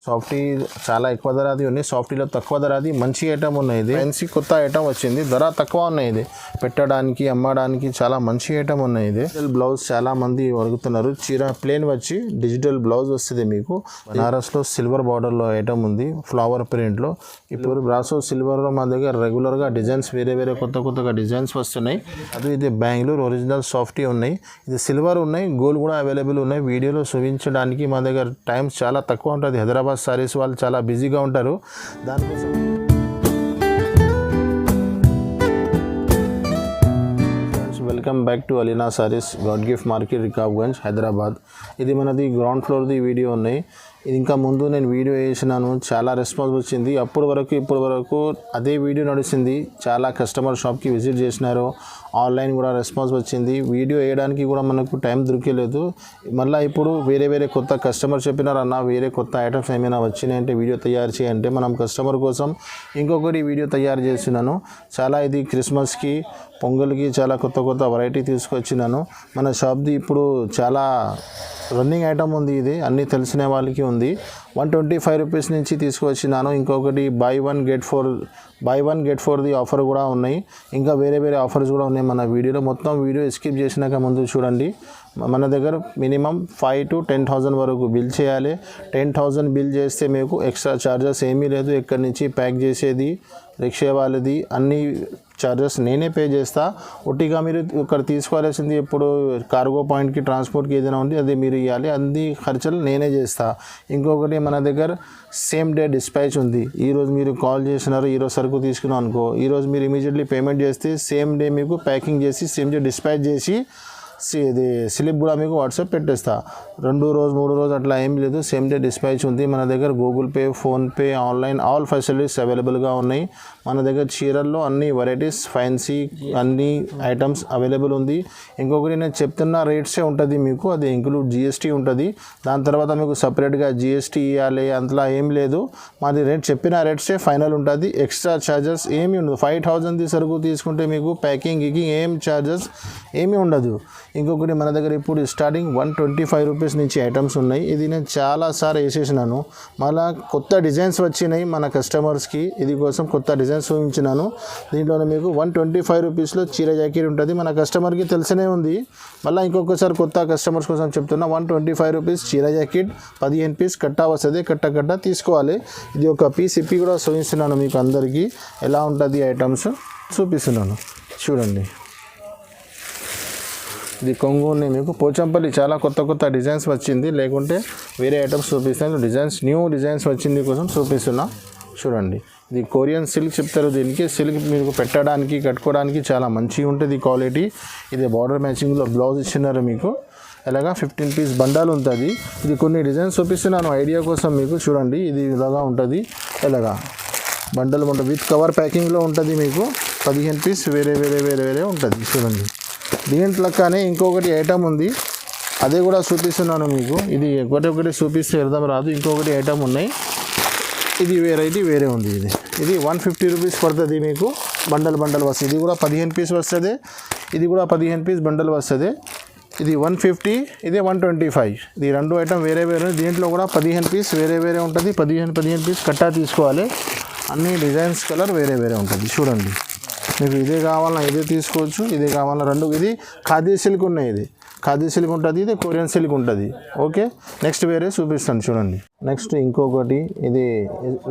Softy చాలా ఎక్కువ ధరది ఉన్నాయి, సాఫ్టీలో తక్కువ ధరది మంచి ఐటమ్ ఉన్నాయి. ఇది ఫ్యాన్సీ కొత్త ఐటమ్ వచ్చింది, ధర తక్కువ ఉన్నాయి. ఇది పెట్టడానికి అమ్మడానికి చాలా మంచి ఐటమ్ ఉన్నాయి. ఇది డిజిటల్ బ్లౌజ్ చాలా మంది అడుగుతున్నారు. చీర ప్లేన్ వచ్చి డిజిటల్ బ్లౌజ్ వస్తుంది మీకు. బనారస్లో సిల్వర్ బార్డర్లో ఐటమ్ ఉంది, ఫ్లవర్ ప్రింట్లో. ఇప్పుడు బ్రాసో సిల్వర్లో మా దగ్గర రెగ్యులర్గా డిజైన్స్ వేరే కొత్తగా డిజైన్స్ వస్తున్నాయి. అది ఇది బెంగళూరు ఒరిజినల్ సాఫ్టీ ఉన్నాయి. ఇది సిల్వర్ ఉన్నాయి, గోల్డ్ కూడా అవైలబుల్ ఉన్నాయి. వీడియోలో చూపించడానికి మా దగ్గర టైం చాలా తక్కువ ఉంటుంది. హైదరాబాద్ సారీస్ వాళ్ళు చాలా బిజీగా ఉంటారు. దానికోసం welcome back to Alina saris, God gift market, Rikabganj, Hyderabad. ఇది మనది గ్రౌండ్ ఫ్లోర్ది వీడియో ఉన్నాయి. ఇది ఇంకా ముందు నేను వీడియో వేసినాను, చాలా రెస్పాన్స్ వచ్చింది. ఇప్పుడు వరకు అదే వీడియో నడిచింది. చాలా కస్టమర్ షాప్కి విజిట్ చేసినారు, ఆన్లైన్ కూడా రెస్పాన్స్ వచ్చింది. వీడియో వేయడానికి కూడా మనకు టైం దొరికలేదు. మళ్ళీ ఇప్పుడు వేరే కొత్త కస్టమర్ చెప్పినారు, అన్న వేరే కొత్త ఐటమ్స్ ఏమైనా వచ్చినాయంటే వీడియో తయారు చేయంటే మనం కస్టమర్ కోసం ఇంకొకటి వీడియో తయారు చేసినాను. చాలా ఇది క్రిస్మస్కి, పొంగల్కి చాలా కొత్త వెరైటీ తీసుకొచ్చినాను. మన షాప్ది ఇప్పుడు చాలా రన్నింగ్ ఐటమ్ ఉంది. ఇది అన్నీ తెలిసిన వాళ్ళకి ఉంది. 125 రూపీస్ నుంచి తీసుకొచ్చినాను. ఇంకొకటి బై వన్ గెట్ ఫోర్ది ఆఫర్ కూడా ఉన్నాయి. ఇంకా వేరే ఆఫర్స్ కూడా ఉన్నాయి మన వీడియోలో. మొత్తం వీడియో స్కిప్ చేసినాక ముందు చూడండి. మన దగ్గర మినిమం 5,000 to 10,000 వరకు బిల్ చేయాలి. 10,000 బిల్ చేస్తే మీకు ఎక్స్ట్రా ఛార్జెస్ ఏమీ లేదు. ఇక్కడి నుంచి ప్యాక్ చేసేది, రిక్షా వాళ్ళది, అన్ని ఛార్జెస్ నేనే పే చేస్తా. ఒట్టిగా మీరు ఇక్కడ తీసుకోవాల్సింది ఎప్పుడు కార్గో పాయింట్కి, ట్రాన్స్పోర్ట్కి ఏదైనా ఉంది అది మీరు ఇవ్వాలి. అన్ని ఖర్చులు నేనే చేస్తా. ఇంకొకటి మన దగ్గర సేమ్ డే డిస్పాచ్ ఉంది. ఈరోజు మీరు కాల్ చేసినారు, ఈరోజు సరుకు తీసుకున్నాం అనుకో, ఈరోజు మీరు ఇమీడియట్లీ పేమెంట్ చేస్తే సేమ్ డే మీకు ప్యాకింగ్ చేసి సేమ్ డే డిస్పాచ్ చేసి ఇది స్లిప్ కూడా మీకు వాట్సాప్ పెట్టేస్తా. 2 రోజు 3 రోజు అట్లా ఏం లేదు, సేమ్ డే డిస్పాచ్ ఉంది. మన దగ్గర Google pay, PhonePe, online all facilities అవైలబుల్గా ఉన్నాయి. మన దగ్గర చీరల్లో అన్ని వెరైటీస్, ఫ్యాన్సీ అన్ని ఐటమ్స్ అవైలబుల్ ఉంది. ఇంకొకటి నేను చెప్తున్న రేట్సే ఉంటుంది మీకు, అది ఇంక్లూడ్ జిఎస్టీ ఉంటుంది. దాని తర్వాత మీకు సపరేట్గా జిఎస్టీ ఇవ్వాలి అంతలా ఏం లేదు. మాది చెప్పిన రేట్సే ఫైనల్ ఉంటుంది. ఎక్స్ట్రా ఛార్జెస్ ఏమీ ఉండదు. 5,000 సరుకు తీసుకుంటే మీకు ప్యాకింగ్ ఏం ఛార్జెస్ ఏమీ ఉండదు. ఇంకొకటి మన దగ్గర ఇప్పుడు స్టార్టింగ్ 125 రూపీస్ నుంచి ఐటమ్స్ ఉన్నాయి. ఇది నేను చాలాసార్లు వేసేసినాను. మళ్ళీ కొత్త డిజైన్స్ వచ్చినాయి మన కస్టమర్స్కి, ఇది కోసం కొత్త డిజైన్స్ చూపించినాను. దీంట్లోనే మీకు 125 రూపీస్లో చీర జాకెట్ ఉంటుంది. మన కస్టమర్కి తెలిసనే ఉంది. మళ్ళీ ఇంకొకసారి కొత్త కస్టమర్స్ కోసం చెప్తున్నా, 125 రూపీస్ చీర జాకెట్, 15 పీస్ కట్టా వస్తుంది. కట్ట తీసుకోవాలి. ఇది ఒక పీస్ ఇప్పి కూడా చూపిస్తున్నాను మీకు అందరికీ ఎలా ఉంటుంది ఐటమ్స్ చూపిస్తున్నాను. చూడండి, ఇది కొంగుని మీకు పోచంపల్లి చాలా కొత్త డిజైన్స్ వచ్చింది. లేకుంటే వేరే ఐటమ్స్ చూపిస్తాను. న్యూ డిజైన్స్ వచ్చింది కోసం చూపిస్తున్నా. చూడండి, ఇది కొరియన్ సిల్క్ చెప్తారు. దీనికి సిల్క్ మీకు పెట్టడానికి, కట్టుకోవడానికి చాలా మంచిగా ఉంటుంది క్వాలిటీ. ఇది బార్డర్ మ్యాచింగ్లో బ్లౌజ్ ఇచ్చినారు మీకు. ఇలాగా 15 పీస్ బండాలు ఉంటుంది. ఇది కొన్ని డిజైన్స్ చూపిస్తున్నాను ఐడియా కోసం మీకు. చూడండి, ఇది ఇలాగా ఉంటుంది. ఇలాగా బండలు ఉంటుంది, విత్ కవర్ ప్యాకింగ్లో ఉంటుంది మీకు. 15 పీస్ వేరే ఉంటుంది. చూడండి, దీంట్లో కానీ ఇంకొకటి ఐటమ్ ఉంది, అదే కూడా చూపిస్తున్నాను మీకు. ఇది ఒకటి చూపిస్తే అర్థం రాదు. ఇంకొకటి ఐటమ్ ఉన్నాయి, ఇది వేరే ఉంది. ఇది 150 రూపీస్ పడుతుంది మీకు. బండల్ వస్తుంది. ఇది కూడా 15 పీస్ వస్తుంది. ఇది కూడా 15 పీస్ బండల్ వస్తుంది. ఇది 150, ఇది 125. ఇది 2 ఐటమ్ వేరే. దీంట్లో కూడా 15 పీస్ వేరే ఉంటుంది. 15 పీస్ కట్టా తీసుకోవాలి. అన్ని డిజైన్స్ కలర్ వేరే ఉంటుంది. చూడండి, మీకు ఇదే కావాలన్నా ఇదే తీసుకోవచ్చు, ఇదే కావాలన్నా 2. ఇది ఖాదీ సిల్క్ ఉన్నాయి. ఇది ఖాదీ సిల్క్ ఉంటుంది, ఇది కొరియన్ సిల్క్ ఉంటుంది. ఓకే, నెక్స్ట్ వేరే చూపిస్తాను. చూడండి, నెక్స్ట్ ఇంకొకటి. ఇది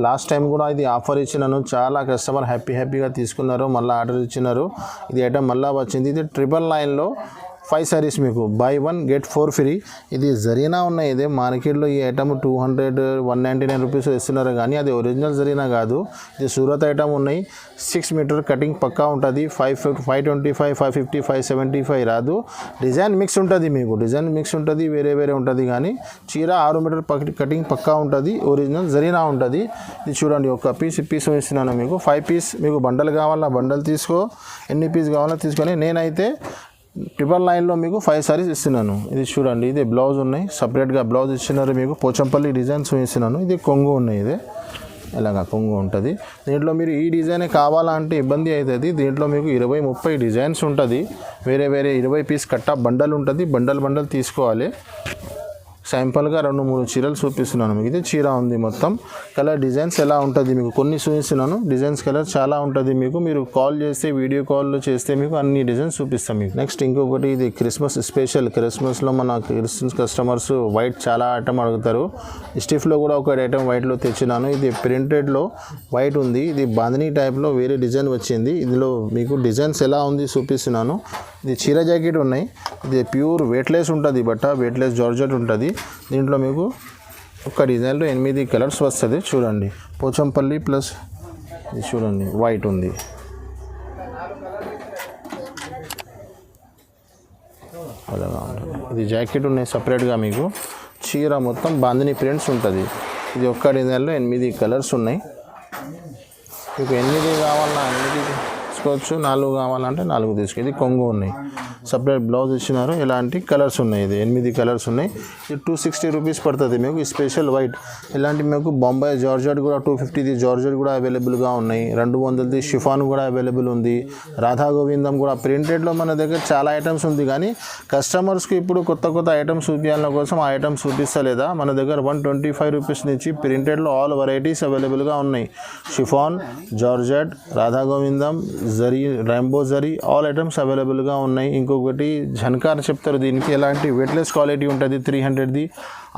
లాస్ట్ టైం కూడా ఇది ఆఫర్ ఇచ్చినాను. చాలా కస్టమర్ హ్యాపీగా తీసుకున్నారు, మళ్ళీ ఆర్డర్ ఇచ్చినారు. ఇది ఐటమ్ మళ్ళీ వచ్చింది. ఇది 999లో 5 సారీస్ మీకు బై 1 గెట్ 4 ఫ్రీ. ఇది జరీనా ఉన్నాయి. ఇదే మార్కెట్లో ఈ ఐటమ్ 200, 199 రూపీస్ ఇస్తున్నారు, కానీ అది ఒరిజినల్ జరీనా కాదు. ఇది సూరత్ ఐటమ్ ఉన్నాయి. 6 మీటర్ కటింగ్ పక్కా ఉంటుంది. 525, 550, 575 రాదు. డిజైన్ మిక్స్ ఉంటుంది మీకు. వేరే ఉంటుంది, కానీ చీర 6 మీటర్ కటింగ్ పక్కా ఉంటుంది. ఒరిజినల్ జరీనా ఉంటుంది. ఇది చూడండి, ఒక పీస్ ఇస్తున్నాను మీకు. 5 పీస్ మీకు బండల్ కావాలా బండల్ తీసుకో, ఎన్ని పీస్ కావాలో తీసుకొని. నేనైతే 999లో మీకు 5 సారీస్ ఇస్తున్నాను. ఇది చూడండి, ఇది బ్లౌజ్ ఉన్నాయి, సపరేట్గా బ్లౌజ్ ఇచ్చినారు మీకు. పోచంపల్లి డిజైన్స్ ఇస్తున్నాను. ఇది కొంగు ఉన్నాయి. ఇది ఇలాగా కొంగు ఉంటుంది. దీంట్లో మీరు ఈ డిజైనే కావాలంటే ఇబ్బంది అవుతుంది. దీంట్లో మీకు 20-30 డిజైన్స్ ఉంటుంది. వేరే 20 పీస్ కట్ట బండల్ ఉంటుంది. బండల్ తీసుకోవాలి. సింపుల్గా 2-3 చీరలు చూపిస్తున్నాను మీకు. ఇది చీర ఉంది మొత్తం. కలర్ డిజైన్స్ ఎలా ఉంటుంది మీకు కొన్ని చూపిస్తున్నాను. డిజైన్స్ కలర్ చాలా ఉంటుంది మీకు. మీరు కాల్ చేస్తే వీడియో కాల్లో చేస్తే మీకు అన్ని డిజైన్స్ చూపిస్తాం మీకు. నెక్స్ట్ ఇంకొకటి ఇది క్రిస్మస్ స్పెషల్. క్రిస్మస్లో మన క్రిస్మస్ కస్టమర్స్ వైట్ చాలా ఐటమ్ అడుగుతారు. స్టిఫ్లో కూడా ఒక ఐటమ్ వైట్లో తెచ్చినాను. ఇది ప్రింటెడ్లో వైట్ ఉంది. ఇది బాందినీ టైప్లో వేరే డిజైన్ వచ్చింది. ఇందులో మీకు డిజైన్స్ ఎలా ఉంది చూపిస్తున్నాను. ఇది చీర జాకెట్ ఉన్నాయి. ఇది ప్యూర్ వెయిట్లెస్ ఉంటుంది బట్ట. వెయిట్లెస్ జార్జెట్ ఉంటుంది. దీంట్లో మీకు ఒక డిజైన్లో 8 కలర్స్ వస్తుంది. చూడండి పోచంపల్లి ప్లస్ ఇది చూడండి వైట్ ఉంది. అలాగా ఉంటుంది. ఇది జాకెట్ ఉన్నాయి సపరేట్గా మీకు. చీర మొత్తం బాందినీ ప్రింట్స్ ఉంటుంది. ఇది ఒక్క డిజైన్లో 8 కలర్స్ ఉన్నాయి. మీకు 8 కావాలన్నా 8 తీసుకోవచ్చు. 4 కావాలంటే 4 తీసుకో. ఇది కొంగు ఉన్నాయి. సపరేట్ బ్లౌజ్ ఇచ్చినారు. ఇలాంటి కలర్స్ ఉన్నాయి. ఇది 8 కలర్స్ ఉన్నాయి. ఇది 260 రూపీస్ పడుతుంది మీకు. స్పెషల్ వైట్ ఇలాంటి మీకు బొంబాయి జార్జెట్ కూడా 250ది జార్జెట్ కూడా అవైలబుల్గా ఉన్నాయి. 200ది షిఫాన్ కూడా అవైలబుల్ ఉంది. రాధా గోవిందం కూడా ప్రింటెడ్లో మన దగ్గర చాలా ఐటమ్స్ ఉంది. కానీ కస్టమర్స్కి ఇప్పుడు కొత్త ఐటమ్స్ చూపించాల కోసం ఆ ఐటమ్స్ చూపిస్తలేదా మన దగ్గర 125 రూపీస్ నుంచి ప్రింటెడ్లో ఆల్ వెరైటీస్ అవైలబుల్గా ఉన్నాయి. Chiffon, georgette, Radha Govindam, zari, Rambo zari all items అవైలబుల్గా ఉన్నాయి. ఇంకొకటి ఝన్కార్ చెప్తారు. దీనికి ఎలాంటి వెయిట్లెస్ క్వాలిటీ ఉంటుంది 300ది.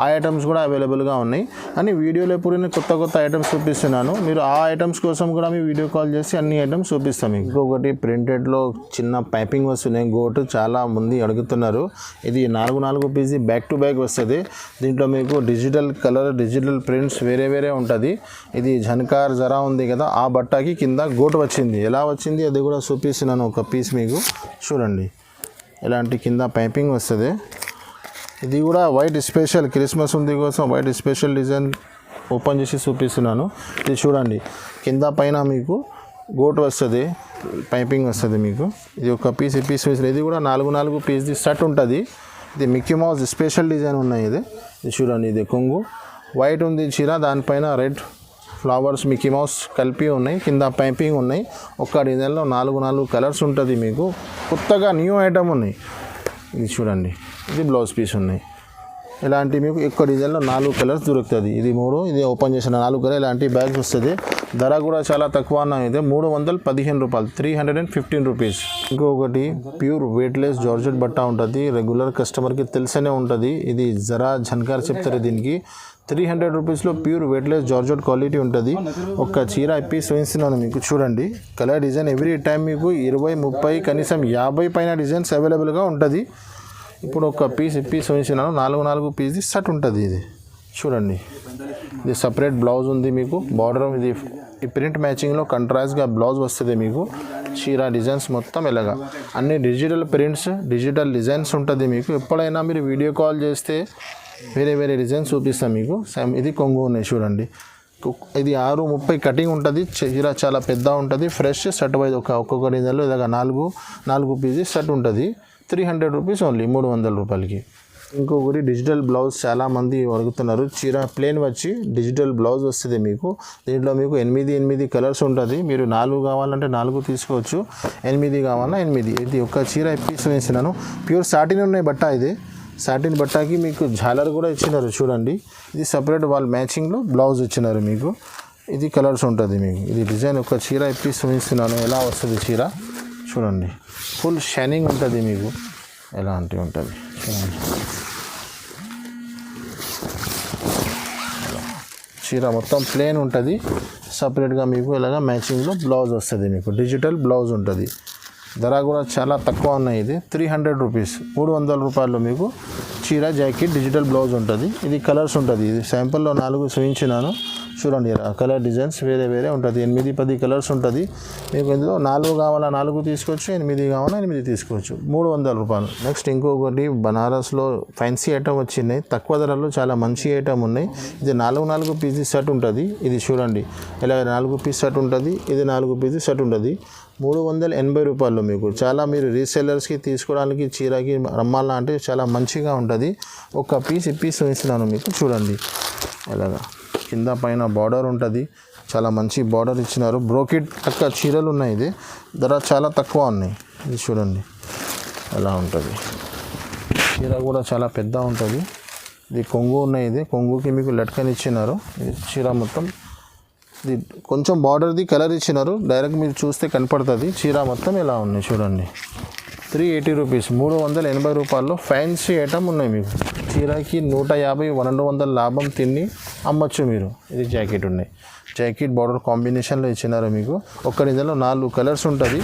ఆ ఐటమ్స్ కూడా అవైలబుల్గా ఉన్నాయి. అని వీడియోలో ఎప్పుడు నేను కొత్త ఐటమ్స్ చూపిస్తున్నాను. మీరు ఆ ఐటమ్స్ కోసం కూడా మీ వీడియో కాల్ చేసి అన్ని ఐటమ్స్ చూపిస్తాం. ఇంకొకటి ప్రింటెడ్లో చిన్న పైపింగ్ వస్తున్నాయి. గోటు చాలా మంది అడుగుతున్నారు. ఇది 4 పీసీ బ్యాక్ టు బ్యాక్ వస్తుంది. దీంట్లో మీకు డిజిటల్ కలర్, డిజిటల్ ప్రింట్స్ వేరే ఉంటుంది. ఇది ఝన్కార్ జరా ఉంది కదా, ఆ బట్టకి కింద గోటు వచ్చింది. ఎలా వచ్చింది అది కూడా చూపిస్తున్నాను. ఒక పీస్ మీకు చూడండి. ఇలాంటి కింద పైపింగ్ వస్తుంది. ఇది కూడా వైట్ స్పెషల్ క్రిస్మస్ ఉంది కోసం వైట్ స్పెషల్ డిజైన్ ఓపెన్ చేసి చూపిస్తున్నాను. ఇది చూడండి కింద పైన మీకు గోట్ వస్తుంది, పైపింగ్ వస్తుంది మీకు. ఇది ఒక పీస్ ఇది కూడా 4 పీస్ది సెట్ ఉంటుంది. ఇది మిక్కీ మౌస్ స్పెషల్ డిజైన్ ఉన్నాయి. ఇది చూడండి. ఇది కొంగు వైట్ ఉంది చీర, దానిపైన రెడ్ ఫ్లవర్స్ మిక్కీ మౌస్ కలిపి ఉన్నాయి. కింద పైపింగ్ ఉన్నాయి. ఒక్క డిజైన్లో 4 కలర్స్ ఉంటుంది మీకు. కొత్తగా న్యూ ఐటమ్ ఉన్నాయి. ఇది చూడండి. ఇది బ్లౌజ్ పీస్ ఉన్నాయి. ఇలాంటి మీకు ఎక్కువ డిజైన్లో 4 కలర్స్ దొరుకుతుంది. ఇది 3, ఇది ఓపెన్ చేసిన 4 కలర్ ఇలాంటి బ్యాగ్స్ వస్తుంది. ధర కూడా చాలా తక్కువ అయితే 315 రూపాయలు, 315 రూపీస్. ఇంకొకటి ప్యూర్ వెయిట్లెస్ జార్జెట్ బట్ట ఉంటుంది. రెగ్యులర్ కస్టమర్కి తెలిసనే ఉంటుంది. ఇది జరా ఝన్కార్ చెప్తారు. దీనికి 300 రూపీస్లో ప్యూర్ వెయిట్లెస్ జార్జెట్ క్వాలిటీ ఉంటుంది. ఒక చీర పీస్ వేస్తున్నాను మీకు. చూడండి కలర్ డిజైన్ ఎవ్రీ టైం మీకు 20, 30 కనీసం 50 పైన డిజైన్స్ అవైలబుల్గా ఉంటుంది. ఇప్పుడు ఒక పీస్ వేసినాను. 4 పీస్ది సెట్ ఉంటుంది. ఇది చూడండి. ఇది సపరేట్ బ్లౌజ్ ఉంది మీకు. బార్డర్ ఇది ఈ ప్రింట్ మ్యాచింగ్లో కంట్రాస్ట్గా బ్లౌజ్ వస్తుంది మీకు. చీర డిజైన్స్ మొత్తం ఇలాగా అన్ని డిజిటల్ ప్రింట్స్, డిజిటల్ డిజైన్స్ ఉంటుంది మీకు. ఎప్పుడైనా మీరు వీడియో కాల్ చేస్తే వేరే డిజైన్స్ చూపిస్తాం మీకు. ఇది కొంగు ఉన్నాయి చూడండి. ఇది 6:30 కటింగ్ ఉంటుంది. చీర చాలా పెద్ద ఉంటుంది. ఫ్రెష్ సెట్ వైజ్ ఒక్కొక్క డిజైన్లో ఇలాగ 4 పీసీ సెట్ ఉంటుంది. 300 రూపీస్ ఓన్లీ, 300 రూపాయలకి. ఇంకొకటి డిజిటల్ బ్లౌజ్ చాలా మంది అడుగుతున్నారు. చీర ప్లేన్ వచ్చి డిజిటల్ బ్లౌజ్ వస్తుంది మీకు. దీంట్లో మీకు 8 కలర్స్ ఉంటుంది. మీరు 4 కావాలంటే 4 తీసుకోవచ్చు. 8 కావాలన్నా 8. ఇది ఒక చీర పీస్ వేసినాను. ప్యూర్ సాటిన్ ఉన్నాయి బట్ట. ఇది సాటిన్ బట్టకి మీకు జాలర్ కూడా ఇచ్చినారు చూడండి. ఇది సపరేట్ వాళ్ళ మ్యాచింగ్లో బ్లౌజ్ ఇచ్చినారు మీకు. ఇది కలర్స్ ఉంటుంది మీకు. ఇది డిజైన్ ఒక చీర పీస్ వేస్తున్నాను. ఎలా వస్తుంది చీర చూడండి. ఫుల్ షైనింగ్ ఉంటుంది మీకు. ఎలాంటి ఉంటుంది చూడండి. చీర మొత్తం ప్లేన్ ఉంటుంది. సపరేట్గా మీకు ఇలాగ మ్యాచింగ్లో బ్లౌజ్ వస్తుంది మీకు. డిజిటల్ బ్లౌజ్ ఉంటుంది. ధర కూడా చాలా తక్కువ ఉన్నాయి. ఇది 300 రూపీస్, 300 రూపాయలు మీకు చీర జాకెట్ డిజిటల్ బ్లౌజ్ ఉంటుంది. ఇది కలర్స్ ఉంటుంది. ఇది శాంపుల్లో 4 చూపించినాను చూడండి. కలర్ డిజైన్స్ వేరే ఉంటుంది. 8, 10 కలర్స్ ఉంటుంది మీకు. ఇందులో 4 కావాలా 4 తీసుకోవచ్చు, 8 కావాలా 8 తీసుకోవచ్చు. 300 రూపాయలు. నెక్స్ట్ ఇంకొకటి బనారస్లో ఫ్యాన్సీ ఐటమ్ వచ్చినాయి. తక్కువ ధరలో చాలా మంచి ఐటమ్ ఉన్నాయి. ఇది 4 పీసీ సెట్ ఉంటుంది. ఇది చూడండి ఇలా 4 పీస్ సెట్ ఉంటుంది. ఇది 4 పీసీ సెట్ ఉంటుంది. 380 రూపాయలు మీకు. చాలా మీరు రీసెల్లర్స్కి తీసుకోవడానికి చీరకి రమ్మాలా అంటే చాలా మంచిగా ఉంటుంది. ఒక పీస్ వేస్తున్నాను మీకు చూడండి. అలాగా కింద పైన బార్డర్ ఉంటుంది. చాలా మంచి బార్డర్ ఇచ్చినారు. బ్రోకెట్ అక్క చీరలు ఉన్నాయి. ఇది ధర చాలా తక్కువ ఉన్నాయి. ఇది చూడండి ఎలా ఉంటుంది. చీర కూడా చాలా పెద్ద ఉంటుంది. ఇది కొంగు ఉన్నాయి, ఇది కొంగుకి మీకు లట్కన్ ఇచ్చినారు. ఇది చీర మొత్తం ఇది కొంచెం బార్డర్ది కలర్ ఇచ్చినారు, డైరెక్ట్ మీరు చూస్తే కనపడుతుంది. చీర మొత్తం ఇలా ఉన్నాయి చూడండి. 380 రూపీస్, 380 రూపాయల్లో ఫ్యాన్సీ ఐటమ్ ఉన్నాయి మీకు. చీరకి 150, 200 లాభం తిని అమ్మచ్చు మీరు. ఇది జాకెట్ ఉన్నాయి, జాకెట్ బార్డర్ కాంబినేషన్లో ఇచ్చినారు మీకు. ఒక్క డిజైన్లో 4 కలర్స్ ఉంటుంది,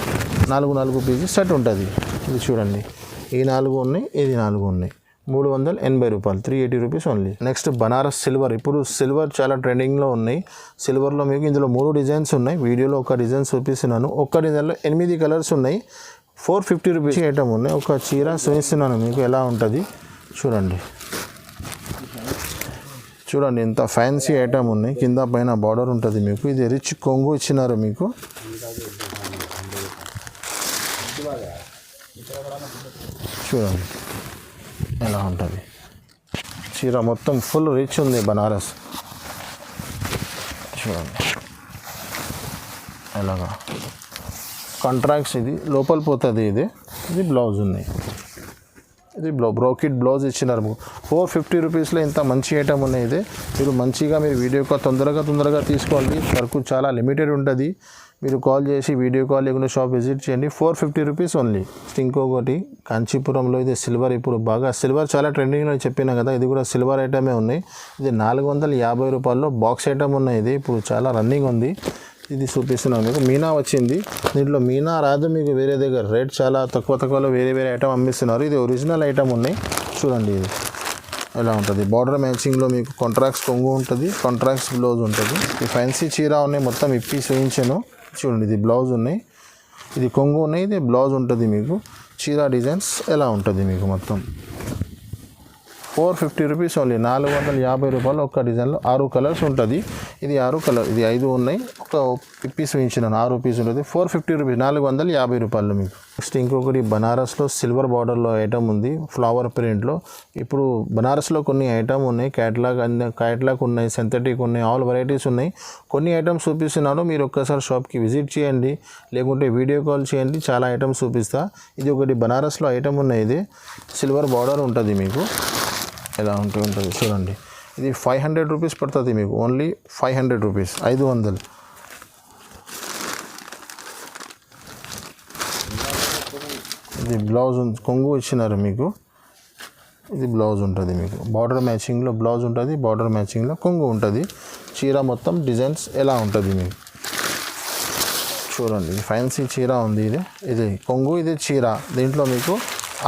4 పీసెస్ సెట్ ఉంటుంది. ఇది చూడండి, ఈ 4 ఉన్నాయి, ఇది 4 ఉన్నాయి. 380 రూపాయలు, 380 rupees only. Next Banaras silver. ఇప్పుడు సిల్వర్ చాలా ట్రెండింగ్లో ఉన్నాయి. సిల్వర్లో మీకు ఇందులో 3 డిజైన్స్ ఉన్నాయి. వీడియోలో ఒక డిజైన్ చూపిస్తున్నాను. ఒక్క డిజైన్లో 8 కలర్స్ ఉన్నాయి. 450 రూపీస్ ఐటమ్ ఉన్నాయి. ఒక చీర చూపిస్తున్నాను మీకు ఎలా ఉంటుంది చూడండి. చూడండి ఎంత ఫ్యాన్సీ ఐటమ్ ఉన్నాయి. కింద పైన బార్డర్ ఉంటుంది మీకు. ఇది రిచ్ కొంగు ఇచ్చినారు మీకు. చూడండి ఎలా ఉంటుంది చీర మొత్తం ఫుల్ రిచ్ ఉంది బనారస్. చూడండి ఎలాగా కాంట్రాక్ట్స్. ఇది లోపల పోతుంది. ఇది బ్లౌజ్ ఉన్నాయి. ఇది బ్రోకెట్ బ్లౌజ్ ఇచ్చినారు. 450 రూపీస్లో ఇంత మంచి ఐటమ్ ఉన్నాయి. ఇది మీరు మంచిగా మీరు వీడియో కాల్ తొందరగా తీసుకోండి. సరుకు చాలా లిమిటెడ్ ఉంటుంది. మీరు కాల్ చేసి వీడియో కాల్ లేకుండా షాప్ విజిట్ చేయండి. 450 రూపీస్ ఓన్లీ. ఇంకొకటి కాంచీపురంలో ఇది సిల్వర్. ఇప్పుడు బాగా సిల్వర్ చాలా ట్రెండింగ్లో చెప్పినా కదా, ఇది కూడా సిల్వర్ ఐటమే ఉన్నాయి. ఇది 450 రూపాయల్లో బాక్స్ ఐటమ్ ఉన్నాయి. ఇది ఇప్పుడు చాలా రన్నింగ్ ఉంది. ఇది చూపిస్తున్నాను మీకు. మీనా వచ్చింది. దీంట్లో మీనా రాదు మీకు వేరే దగ్గర. రేట్ చాలా తక్కువలో వేరే ఐటమ్ అమ్మిస్తున్నారు. ఇది ఒరిజినల్ ఐటమ్ ఉన్నాయి. చూడండి ఇది ఎలా ఉంటుంది. బార్డర్ మ్యాచింగ్లో మీకు కాంట్రాక్ట్స్ కొంగు ఉంటుంది, కాంట్రాక్ట్స్ బ్లౌజ్ ఉంటుంది. ఈ ఫ్యాన్సీ చీర ఉన్నాయి, మొత్తం ఇప్పి చూపించాను. చూడండి ఇది బ్లౌజ్ ఉన్నాయి, ఇది కొంగు ఉన్నాయి, ఇది బ్లౌజ్ ఉంటుంది మీకు. చీర డిజైన్స్ ఎలా ఉంటుంది మీకు మొత్తం. 450 రూపీస్ ఓన్లీ. 450 రూపాయలు. ఒక్క డిజైన్లో 6 కలర్స్ ఉంటుంది. ఇది 6 కలర్, ఇది 5 ఉన్నాయి. ఒక పీస్ వేయించినాను, 6 పీస్ ఉంటుంది. 450 రూపీస్, 450 రూపాయలు మీకు. నెక్స్ట్ ఇంకొకటి బనారస్లో సిల్వర్ బార్డర్లో ఐటమ్ ఉంది, ఫ్లవర్ ప్రింట్లో. ఇప్పుడు బనారస్లో కొన్ని ఐటమ్ ఉన్నాయి, క్యాట్లాగ్ ఉన్నాయి, సింథటిక్ ఉన్నాయి, ఆల్ వెరైటీస్ ఉన్నాయి. కొన్ని ఐటమ్స్ చూపిస్తున్నాను, మీరు ఒక్కసారి షాప్కి విజిట్ చేయండి, లేకుంటే వీడియో కాల్ చేయండి. చాలా ఐటమ్స్ చూపిస్తా. ఇది ఒకటి బనారస్లో ఐటమ్ ఉన్నాయి. ఇది సిల్వర్ బార్డర్ ఉంటుంది మీకు. ఎలా ఉంటుంది చూడండి. ఇది 500 రూపీస్ పడుతుంది మీకు. Only 500 rupees, 500. ఇది బ్లౌజ్ కొంగు ఇచ్చినారు మీకు. ఇది బ్లౌజ్ ఉంటుంది మీకు. బార్డర్ మ్యాచింగ్లో బ్లౌజ్ ఉంటుంది, బార్డర్ మ్యాచింగ్లో కొంగు ఉంటుంది. చీర మొత్తం డిజైన్స్ ఎలా ఉంటుంది మీకు చూడండి. ఫ్యాన్సీ చీర ఉంది. ఇది కొంగు, ఇది చీర. దీంట్లో మీకు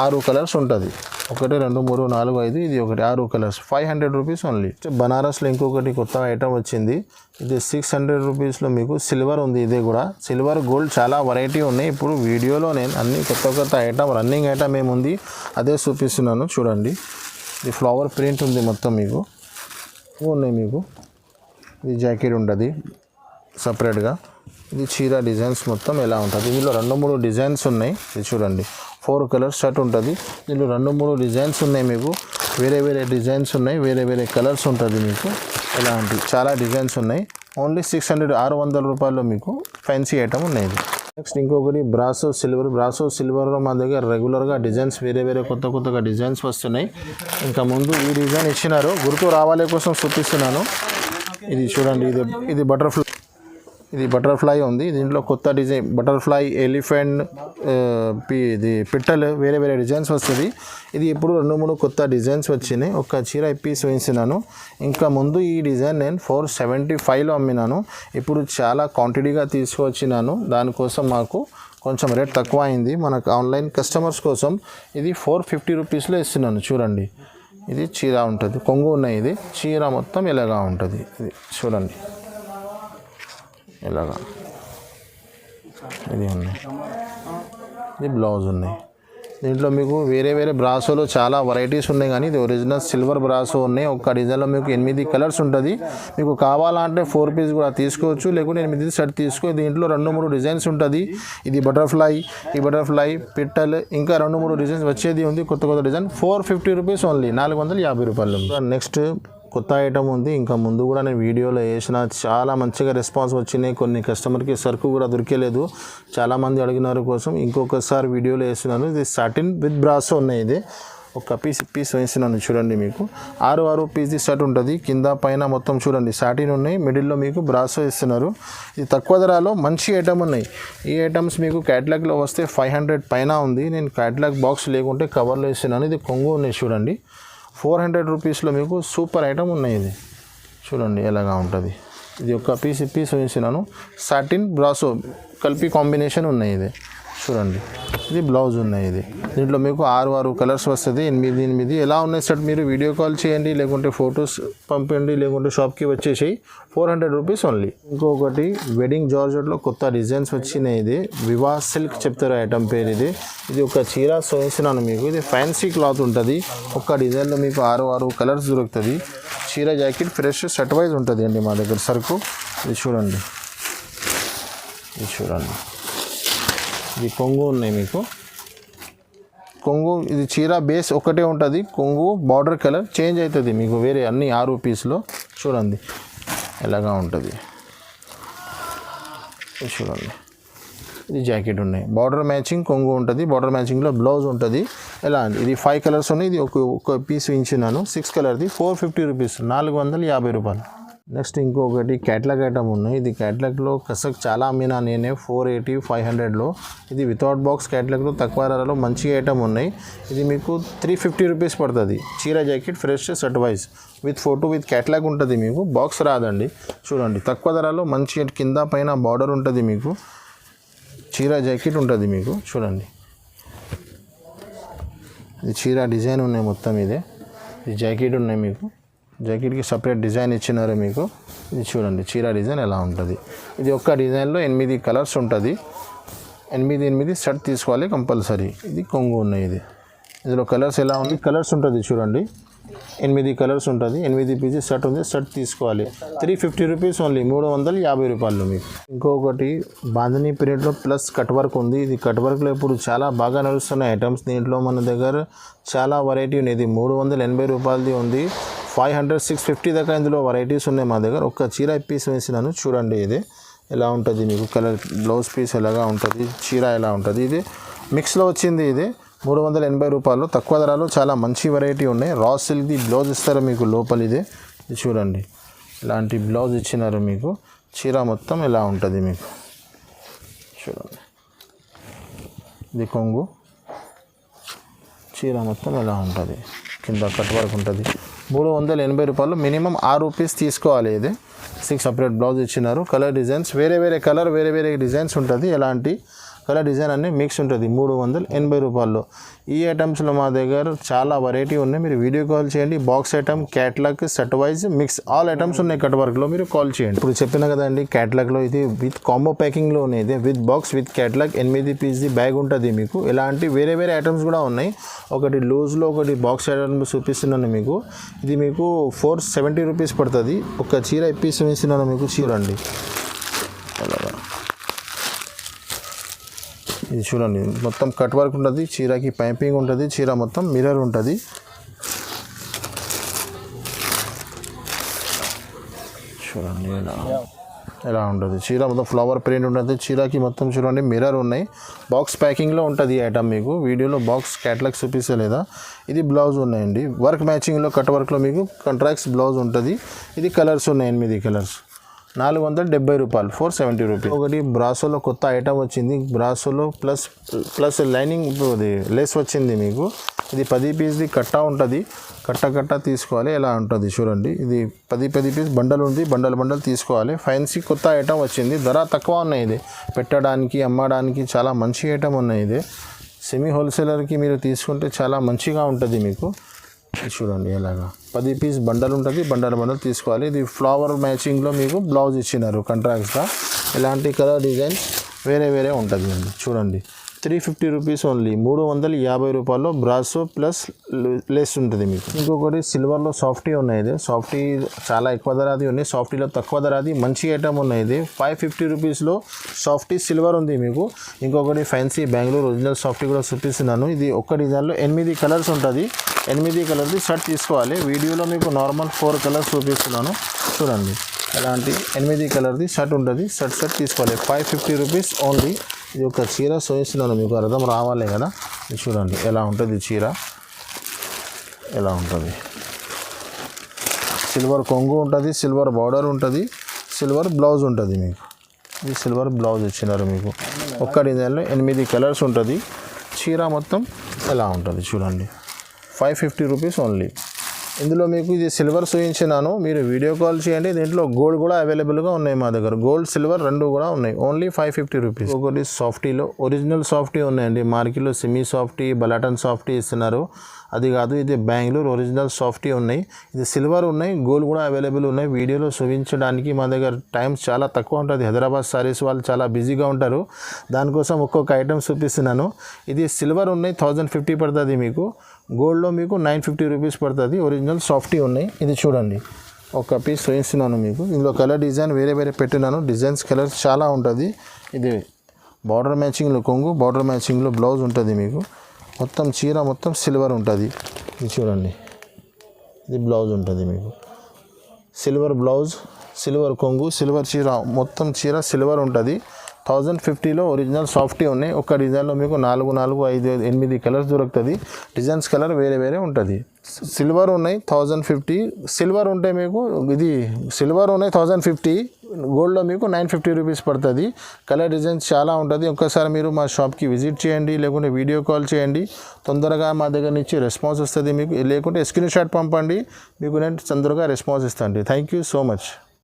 6 కలర్స్ ఉంటుంది. 1, 2, 3, 4, 5. ఇది ఒకటి 6 కలర్స్. 500 rupees only. బనారస్లో ఇంకొకటి కొత్త ఐటమ్ వచ్చింది. ఇది 600 రూపీస్లో మీకు సిల్వర్ ఉంది. ఇది కూడా సిల్వర్ గోల్డ్ చాలా వెరైటీ ఉన్నాయి. ఇప్పుడు వీడియోలో నేను అన్ని కొత్త ఐటమ్, రన్నింగ్ ఐటమ్ ఏముంది అదే చూపిస్తున్నాను చూడండి. ఇది ఫ్లవర్ ప్రింట్ ఉంది మొత్తం మీకు. ఉన్నాయి మీకు. ఇది జాకెట్ ఉంటుంది సపరేట్గా. ఇది చీర డిజైన్స్ మొత్తం ఎలా ఉంటుంది. ఇందులో 2-3 డిజైన్స్ ఉన్నాయి. ఇది చూడండి, 4 కలర్స్ షర్ట్ ఉంటుంది. దీనిలో 2-3 డిజైన్స్ ఉన్నాయి మీకు. వేరే డిజైన్స్ ఉన్నాయి, వేరే కలర్స్ ఉంటుంది మీకు. ఇలాంటి చాలా డిజైన్స్ ఉన్నాయి. ఓన్లీ 600 రూపాయల్లో మీకు ఫ్యాన్సీ ఐటమ్ ఉన్నాయి. నెక్స్ట్ ఇంకొకటి బ్రాసో సిల్వర్. బ్రాసో సిల్వర్లో మా దగ్గర రెగ్యులర్గా డిజైన్స్ వేరే కొత్తగా డిజైన్స్ వస్తున్నాయి. ఇంకా ముందు ఈ డిజైన్ ఇచ్చినారు, గుర్తు రావాలే కోసం చూపిస్తున్నాను. ఇది చూడండి, ఇది బటర్ఫ్లై. ఇది బటర్ఫ్లై ఉంది. దీంట్లో కొత్త డిజైన్ బటర్ఫ్లై, ఎలిఫెంట్, ఇది పిట్టలు, వేరే డిజైన్స్ వస్తుంది. ఇది ఇప్పుడు 2-3 కొత్త డిజైన్స్ వచ్చినాయి. ఒక చీర పీస్ వేయించినాను. ఇంకా ముందు ఈ డిజైన్ నేను 475లో అమ్మినాను. ఇప్పుడు చాలా క్వాంటిటీగా తీసుకువచ్చినాను. దానికోసం మాకు కొంచెం రేట్ తక్కువ అయింది మనకు ఆన్లైన్ కస్టమర్స్ కోసం. ఇది 450 రూపీస్లో ఇస్తున్నాను చూడండి. ఇది చీర ఉంటుంది, కొంగు ఉన్నాయి. ఇది చీర మొత్తం ఇలాగా ఉంటుంది. ఇది చూడండి ఇలాగా. ఇది ఉన్నాయి, ఇది బ్లౌజ్ ఉన్నాయి. దీంట్లో మీకు వేరే బ్రాసోలో చాలా వెరైటీస్ ఉన్నాయి, కానీ ఇది ఒరిజినల్ సిల్వర్ బ్రాసో ఉన్నాయి. ఒక డిజైన్లో మీకు 8 కలర్స్ ఉంటుంది. మీకు కావాలంటే 4 పీస్ కూడా తీసుకోవచ్చు, లేకుంటే 8 సెట్ తీసుకో. దీంట్లో 2-3 డిజైన్స్ ఉంటుంది. ఇది బటర్ఫ్లై, ఈ బటర్ఫ్లై, పిట్టల్, ఇంకా 2-3 డిజైన్స్ వచ్చేది ఉంది. కొత్త డిజైన్. 450 రూపీస్ ఓన్లీ, 450 రూపాయలు. నెక్స్ట్ కొత్త ఐటమ్ ఉంది. ఇంకా ముందు కూడా నేను వీడియోలో వేసిన, చాలా మంచిగా రెస్పాన్స్ వచ్చినాయి. కొన్ని కస్టమర్కి సరుకు కూడా దొరికేలేదు, చాలామంది అడిగినారు కోసం ఇంకొకసారి వీడియోలో వేసినాను. ఇది సాటిన్ విత్ బ్రాసో ఉన్నాయి. ఇది ఒక పీస్ వేసినాను చూడండి. మీకు 6 పీస్ షర్ట్ ఉంటుంది. కింద పైన మొత్తం చూడండి సాటిన్ ఉన్నాయి. మిడిల్లో మీకు బ్రాసో ఇస్తున్నారు. ఇది తక్కువ ధరలో మంచి ఐటమ్ ఉన్నాయి. ఈ ఐటమ్స్ మీకు క్యాటలాగ్లో వస్తే 500 పైన ఉంది. నేను క్యాటలాగ్ బాక్స్ లేకుంటే కవర్లో ఇస్తున్నాను. ఇది కొంగు ఉన్నాయి చూడండి. 400 రూపీస్లో మీకు సూపర్ ఐటమ్ ఉన్నాయి. ఇది చూడండి ఎలాగా ఉంటుంది. ఇది ఒక పీస్ వేసినాను. సాటిన్ బ్రాసో కలిపి కాంబినేషన్ ఉన్నాయి. ఇది చూడండి. ఇది బ్లౌజ్ ఉన్నాయి. ఇది దీంట్లో మీకు 6 కలర్స్ వస్తుంది. 8 ఎలా ఉన్నాయి సెట్ మీరు వీడియో కాల్ చేయండి, లేకుంటే ఫొటోస్ పంపండి, లేకుంటే షాప్కి వచ్చేసి 400 రూపీస్ ఓన్లీ. ఇంకొకటి వెడ్డింగ్ జార్జెట్లో కొత్త డిజైన్స్ వచ్చినాయి. ఇది వివా సిల్క్ చెప్తారు ఐటమ్ పేరు. ఇది ఒక చీర వేసినాను మీకు. ఇది ఫ్యాన్సీ క్లాత్ ఉంటుంది. ఒక్క డిజైన్లో మీకు 6 కలర్స్ దొరుకుతుంది. చీర జాకెట్ ఫ్రెష్ సెట్ వైజ్ ఉంటుంది అండి మా దగ్గర సరుకు. ఇది చూడండి. ఇది కొంగు ఉన్నాయి మీకు. కొంగు ఇది చీర బేస్ ఒకటే ఉంటుంది. కొంగు బార్డర్ కలర్ చేంజ్ అవుతుంది మీకు వేరే అన్ని 6 పీస్లో. చూడండి ఎలాగా ఉంటుంది. చూడండి ఇది జాకెట్ ఉన్నాయి. బార్డర్ మ్యాచింగ్ కొంగు ఉంటుంది. బార్డర్ మ్యాచింగ్లో బ్లౌజ్ ఉంటుంది. ఎలా అండి ఇది 5 కలర్స్ ఉన్నాయి. ఇది ఒక పీస్ ఇచ్చినాను 6 కలర్ది 450 రూపీస్, 450 రూపాయలు. నెక్స్ట్ ఇంకొకటి క్యాటలాగ్ ఐటమ్ ఉన్నాయి. ఇది క్యాటలాగ్లో కసక్ చాలా అమ్మినా నేనే 480 500లో. ఇది వితౌట్ బాక్స్ క్యాటలాగ్లో తక్కువ ధరలో మంచి ఐటమ్ ఉన్నాయి. ఇది మీకు 350 రూపీస్ పడుతుంది. చీర jacket fresh set wise with photo with catalogue ఉంటుంది. మీకు బాక్స్ రాదండి. చూడండి తక్కువ ధరలో మంచి కింద పైన బార్డర్ ఉంటుంది. మీకు చీర జాకెట్ ఉంటుంది. మీకు చూడండి ఇది చీర డిజైన్ ఉన్నాయి మొత్తం. ఇది జాకెట్ ఉన్నాయి. మీకు జాకెట్కి సపరేట్ డిజైన్ ఇచ్చినారు మీకు. ఇది చూడండి చీర డిజైన్ ఎలా ఉంటుంది. ఇది ఒక్క డిజైన్లో 8 కలర్స్ ఉంటుంది. 8 సెట్ తీసుకోవాలి కంపల్సరీ. ఇది కొంగు ఉన్నాయి. ఇందులో కలర్స్ ఎలా ఉంది, కలర్స్ ఉంటుంది చూడండి. 8 కలర్స్ ఉంటుంది. 8 పీసెస్ సెట్ ఉంది. సెట్ తీసుకోవాలి. 350 రూపీస్ ఓన్లీ, 350 రూపాయలు మీకు. ఇంకొకటి బాంధనీ ప్రింట్లో ప్లస్ కట్ వర్క్ ఉంది. ఇది కట్ వర్క్లో ఇప్పుడు చాలా బాగా నడుస్తున్న ఐటమ్స్. దీంట్లో మన దగ్గర చాలా వెరైటీ ఉంది. ఇది 380 రూపాయలది ఉంది. 500 650 దాకా ఇందులో వెరైటీస్ ఉన్నాయి మా దగ్గర. ఒక చీర పీస్ వేసినాను చూడండి. ఇది ఎలా ఉంటుంది మీకు. కలర్ బ్లౌజ్ పీస్ ఎలాగా ఉంటుంది, చీర ఎలా ఉంటుంది. ఇది మిక్స్లో వచ్చింది. ఇది 380 రూపాయలు. తక్కువ ధరలో చాలా మంచి వెరైటీ ఉన్నాయి. రా సిల్క్ది బ్లౌజ్ ఇస్తారు మీకు లోపల. ఇది చూడండి ఇలాంటి బ్లౌజ్ ఇచ్చినారు మీకు. చీర మొత్తం ఎలా ఉంటుంది మీకు. చూడండి ఇది కొంగు. చీర మొత్తం ఎలా ఉంటుంది. కింద కట్ వర్క్ ఉంటుంది. 380 రూపాయలు. మినిమం 6 పీస్ తీసుకోవాలి. ఇది 6 సపరేట్ బ్లౌజ్ ఇచ్చినారు. కలర్ డిజైన్స్ వేరే కలర్ వేరే డిజైన్స్ ఉంటుంది. ఎలాంటి కలర్ డిజైన్ అన్నీ మిక్స్ ఉంటుంది. 380 రూపాయల్లో. ఈ ఐటమ్స్లో మా దగ్గర చాలా వెరైటీ ఉన్నాయి. మీరు వీడియో కాల్ చేయండి. Box item, catalogue, set wise mix all items ఉన్నాయి కట్ వర్క్లో. మీరు కాల్ చేయండి. ఇప్పుడు చెప్పిన కదండి క్యాటలాగ్లో ఇది విత్ కాంబో ప్యాకింగ్లో ఉన్నాయి. విత్ బాక్స్ విత్ క్యాటలాగ్ 8 పీస్ది బ్యాగ్ ఉంటుంది మీకు. ఇలాంటి వేరే ఐటమ్స్ కూడా ఉన్నాయి. ఒకటి లూజ్లో ఒకటి బాక్స్ ఐటమ్ చూపిస్తున్నాను మీకు. ఇది మీకు 470 రూపీస్ పడుతుంది. ఒక చీర పీస్ వేసినాను మీకు. చీరండి అలాగా. ఇది చూడండి మొత్తం కట్ వర్క్ ఉంటుంది. చీరకి పైపింగ్ ఉంటుంది. చీర మొత్తం మిర్రర్ ఉంటుంది. చూడండి ఎలా ఉంటుంది. చీర మొత్తం ఫ్లవర్ ప్రింట్ ఉంటుంది. చీరకి మొత్తం చూడండి మిర్రర్ ఉన్నాయి. బాక్స్ ప్యాకింగ్లో ఉంటుంది ఈ ఐటమ్ మీకు. వీడియోలో బాక్స్ క్యాటలాగ్ చూపిస్తలేదా. ఇది బ్లౌజ్ ఉన్నాయండి. వర్క్ మ్యాచింగ్లో కట్ వర్క్లో మీకు కాంట్రాక్ట్స్ బ్లౌజ్ ఉంటుంది. ఇది కలర్స్ ఉన్నాయి 8 కలర్స్. 470 రూపాయలు, 470 రూపీస్. ఒకటి బ్రాసోలో కొత్త ఐటమ్ వచ్చింది. బ్రాసోలో ప్లస్ లైనింగ్ లేస్ వచ్చింది మీకు. ఇది 10 పీస్ది కట్ట ఉంటుంది. కట్ట తీసుకోవాలి. ఎలా ఉంటుంది చూడండి. ఇది 10 పీస్ బండల్ ఉంది. బండల్ తీసుకోవాలి. ఫ్యాన్సీ కొత్త ఐటమ్ వచ్చింది. ధర తక్కువ ఉన్నాయి. ఇది పెట్టడానికి అమ్మడానికి చాలా మంచి ఐటమ్ ఉన్నాయి. ఇది సెమీ హోల్సేలర్కి మీరు తీసుకుంటే చాలా మంచిగా ఉంటుంది మీకు. చూడండి ఎలాగా 10 పీస్ బండల్ ఉంటుంది. బండల్ తీసుకోవాలి. ఇది ఫ్లవర్ మ్యాచింగ్లో మీకు బ్లౌజ్ ఇచ్చినారు కాంట్రాక్ట్స్గా. ఇలాంటి కలర్ డిజైన్ వేరే ఉంటుంది అండి. చూడండి 350 రూపీస్ ఓన్లీ, 350 రూపాయల్లో బ్రాసో ప్లస్ లెస్ ఉంటుంది మీకు. ఇంకొకటి సిల్వర్లో సాఫ్టీ ఉన్నాయి. ఇది సాఫ్టీ చాలా ఎక్కువ ధరది ఉన్నాయి. సాఫ్టీలో తక్కువ ధరది మంచి ఐటమ్ ఉన్నాయి. ఇది 550 రూపీస్లో సాఫ్టీ సిల్వర్ ఉంది మీకు. ఇంకొకటి ఫ్యాన్సీ బెంగళూరు ఒరిజినల్ సాఫ్టీ కూడా చూపిస్తున్నాను. ఇది ఒక్క డిజైన్లో 8 కలర్స్ ఉంటుంది. 8 కలర్ది షర్ట్ తీసుకోవాలి. వీడియోలో మీకు నార్మల్ 4 కలర్స్ చూపిస్తున్నాను. చూడండి అలాంటి 8 కలర్ది షర్ట్ ఉంటుంది. షర్ట్ తీసుకోవాలి. 550 రూపీస్ ఓన్లీ. ఇది ఒక చీర చూపిస్తున్నాను మీకు, అర్థం రావాలి కదా. చూడండి ఎలా ఉంటుంది చీర. ఇలా ఉంటుంది. సిల్వర్ కొంగు ఉంటుంది, సిల్వర్ బార్డర్ ఉంటుంది, సిల్వర్ బ్లౌజ్ ఉంటుంది. మీకు ఇది సిల్వర్ బ్లౌజ్ ఇచ్చినారు. మీకు ఒక్క డిజైన్లో 8 కలర్స్ ఉంటుంది. చీర మొత్తం ఎలా ఉంటుంది చూడండి. 550 రూపీస్ ఓన్లీ. ఇందులో మీకు ఇది సిల్వర్ చూపించినాను, మీరు వీడియో కాల్ చేయండి. దీంట్లో గోల్డ్ కూడా అవైలబుల్గా ఉన్నాయి మా దగ్గర. గోల్డ్ సిల్వర్ రెండు కూడా ఉన్నాయి. Only 550 rupees. ఒకటి సాఫ్టీలో ఒరిజినల్ సాఫ్టీ ఉన్నాయండి. మార్కెట్లో సెమీ సాఫ్టీ, బలాటన్ సాఫ్టీ ఇస్తున్నారు. అది కాదు, ఇది బెంగళూరు ఒరిజినల్ సాఫ్టీ ఉన్నాయి. ఇది సిల్వర్ ఉన్నాయి, గోల్డ్ కూడా అవైలబుల్ ఉన్నాయి. వీడియోలో చూపించడానికి మా దగ్గర టైం చాలా తక్కువ ఉంటుంది. హైదరాబాద్ సారీస్ వాళ్ళు చాలా బిజీగా ఉంటారు, దానికోసం ఒక్కొక్క ఐటమ్ చూపిస్తున్నాను. ఇది సిల్వర్ ఉన్నాయి 1050 పడుతుంది మీకు. గోల్డ్లో మీకు 950 రూపీస్ పడుతుంది. ఒరిజినల్ సాఫ్టీ ఉన్నాయి. ఇది చూడండి, ఒక పీస్ చూపిస్తున్నాను మీకు. ఇందులో కలర్ డిజైన్ వేరే వేరే పెట్టినాను. డిజైన్స్ కలర్స్ చాలా ఉంటుంది. ఇది బార్డర్ మ్యాచింగ్లో కొంగు, బార్డర్ మ్యాచింగ్లో బ్లౌజ్ ఉంటుంది మీకు. మొత్తం చీర మొత్తం సిల్వర్ ఉంటుంది. ఇది చూడండి, ఇది బ్లౌజ్ ఉంటుంది మీకు. సిల్వర్ బ్లౌజ్, సిల్వర్ కొంగు, సిల్వర్ చీర, మొత్తం చీర సిల్వర్ ఉంటుంది. 1050లో ఒరిజినల్ సాఫ్టీ ఉన్నాయి. ఒక డిజైన్లో మీకు 4, 5, 8 కలర్స్ దొరుకుతుంది. డిజైన్స్ కలర్ వేరే వేరే ఉంటుంది. సిల్వర్ ఉన్నాయి 1050. సిల్వర్ ఉంటే మీకు ఇది సిల్వర్ ఉన్నాయి 1050. గోల్డ్లో మీకు 950 రూపీస్ పడుతుంది. కలర్ డిజైన్స్ చాలా ఉంటుంది. ఒక్కసారి మీరు మా షాప్కి విజిట్ చేయండి, లేకుంటే వీడియో కాల్ చేయండి. తొందరగా మా దగ్గర నుంచి రెస్పాన్స్ వస్తుంది మీకు. లేకుంటే స్క్రీన్ షాట్ పంపండి, మీకు నేను తొందరగా రెస్పాన్స్ ఇస్తాను. Thank you so much.